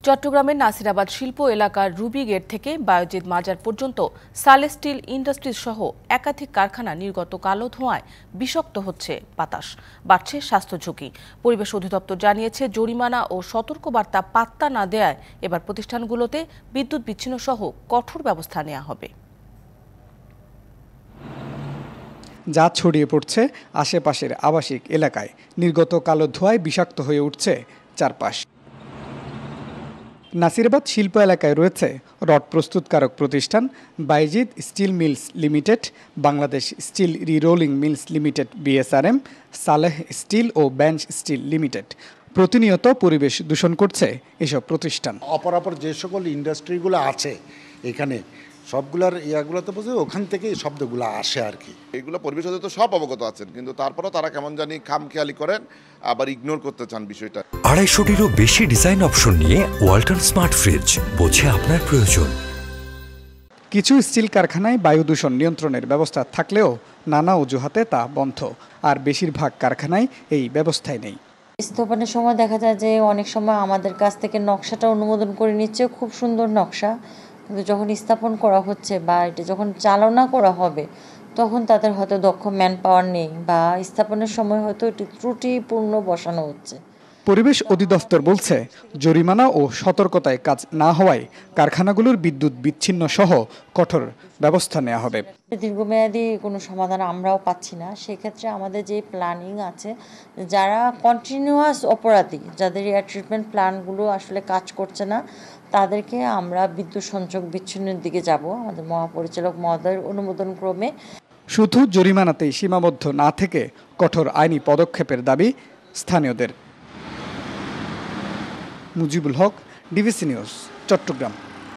চট্টগ্রামের নাসিরাবাদ শিল্প এলাকার রুবি গেট থেকে বায়োজিৎ মাজার পর্যন্ত সালে স্টিল ইন্ডাস্ট্রিজ সহ একাধিক কারখানা নির্গত কালো ধোঁয়ায় বিষাক্ত হচ্ছে বাতাস, বাড়ছে স্বাস্থ্য ঝুঁকি। পরিবেশ অধিদপ্তর জানিয়েছে, জরিমানা ও সতর্কবার্তা পাত্তা না দেয়ায় এবার প্রতিষ্ঠানগুলোতে বিদ্যুৎ বিচ্ছিন্ন সহ কঠোর ব্যবস্থা নেওয়া হবে। যা ছড়িয়ে পড়ছে আশেপাশের আবাসিক এলাকায়। নির্গত কালো ধোঁয়ায় বিষাক্ত হয়ে উঠছে চারপাশ। নাসিরাবাদ শিল্প এলাকায় রয়েছে রড প্রস্তুতকারক প্রতিষ্ঠান Bayojit steel mills limited, Bangladesh steel rerolling mills limited BSRM, Saleh steel ও বেঞ্চ স্টিল লিমিটেড। প্রতিনিয়ত পরিবেশ দূষণ করছে এসব প্রতিষ্ঠান। অপরাপর যে সকল ইন্ডাস্ট্রিগুলো আছে এখানে সবগুলোর ইয়াগুলোতে বোঝে ওখান থেকে এই শব্দগুলো আসে আর কি। এগুলো পরিবেশ তো সব অবগত আছেন, কিন্তু তারপরেও তারা কেমন জানি খামখেয়ালি করেন, আবার ইগনোর করতে চান বিষয়টা। 250-টিরও বেশি ডিজাইন অপশন নিয়ে ওয়ালটন স্মার্ট ফ্রিজ, বোঝে আপনার প্রয়োজন। কিছু স্টিল কারখানায় বায়ু দূষণ নিয়ন্ত্রণের ব্যবস্থা থাকলেও নানা অজুহাতে তা বন্ধ, আর বেশিরভাগ কারখানায় এই ব্যবস্থাই নেই। স্থাপনের সময় দেখা যায় যে অনেক সময় আমাদের কাছ থেকে নকশাটা অনুমোদন করে নিচ্ছে, খুব সুন্দর নকশা, কিন্তু যখন স্থাপন করা হচ্ছে বা এটা যখন চালনা করা হবে তখন তাদের হয়তো দক্ষ ম্যান পাওয়ার নেই বা স্থাপনের সময় হয়তো এটি ত্রুটিপূর্ণ বসানো হচ্ছে। পরিবেশ অধিদপ্তর বলছে, জরিমানা ও সতর্কতায় কাজ না হওয়ায় কারখানাগুলোর বিদ্যুৎ বিচ্ছিন্ন সহ কঠোর ব্যবস্থা নেওয়া হবে। দীর্ঘমেয়াদী কোনো সমাধান আমরাও পাচ্ছি না। সেক্ষেত্রে আমাদের যে প্ল্যানিং আছে, যারা কন্টিনিউয়াস অপরাধী, যাদের এয়ার ট্রিটমেন্ট প্ল্যানগুলো আসলে কাজ করছে না, তাদেরকে আমরা বিদ্যুৎ সংযোগ বিচ্ছিন্নের দিকে যাব আমাদের মহাপরিচালক মহোদয়ের অনুমোদন ক্রমে। শুধু জরিমানাতেই সীমাবদ্ধ না থেকে কঠোর আইনি পদক্ষেপের দাবি স্থানীয়দের। Mujibul Haque, DBC news, Chittagong.